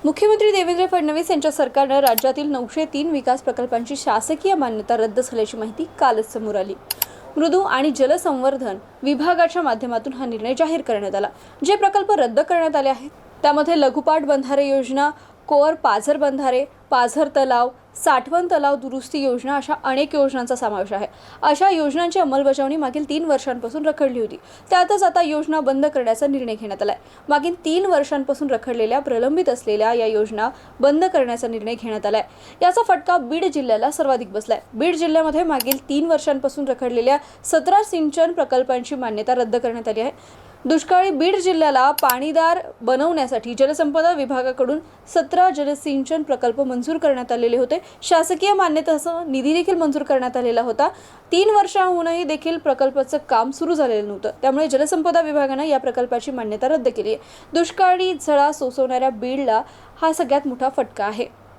मुख्यमंत्री देवेंद्र फडणवीस यांच्या सरकारनं राज्यातील 903 विकास प्रकल्पांची शासकीय मान्यता रद्द झाल्याची माहिती कालच समोर आली। मृदू आणि जलसंवर्धन विभागाच्या माध्यमातून हा निर्णय जाहीर करण्यात आला। जे प्रकल्प रद्द करण्यात आले आहेत त्यामध्ये लघुपाट बंधारे योजना, कोअर पाझर बंधारे, पाझर तलाव, साठवण तलाव दुरुस्ती योजना अशा अनेक योजनांचा समावेश आहे। अशा योजनांची अंमलबजावणी मागील 3 वर्षांपासून रखडली होती। त्यातच आता योजना बंद करण्याचा निर्णय घेण्यात आलाय। मागील 3 वर्षांपासून रखडलेल्या प्रलंबित असलेल्या या योजना बंद करण्याचा निर्णय घेण्यात आलाय। याचा फटका बीड जिल्ह्याला सर्वाधिक बसलाय। बीड जिल्ह्यामध्ये मागील 3 वर्षांपासून रखडलेल्या 17 सिंचन प्रकल्पांची मान्यता रद्द करण्यात आली आहे। दुष्काळी बीड जिल्ह्याला पाणीदार बनवण्यासाठी जलसंपदा विभागाकडून 17 जलसिंचन प्रकल्प मंजूर करण्यात आलेले होते। शासकीय मान्यतेसह निधी देखील मंजूर करण्यात आलेला होता। 3 वर्षांहूनही देखील प्रकल्पाचं काम सुरू झालेलं नव्हतं। त्यामुळे जलसंपदा विभागानं या प्रकल्पाची मान्यता रद्द केली आहे। दुष्काळी झळा सोसवणाऱ्या बीडला हा सगळ्यात मोठा फटका आहे।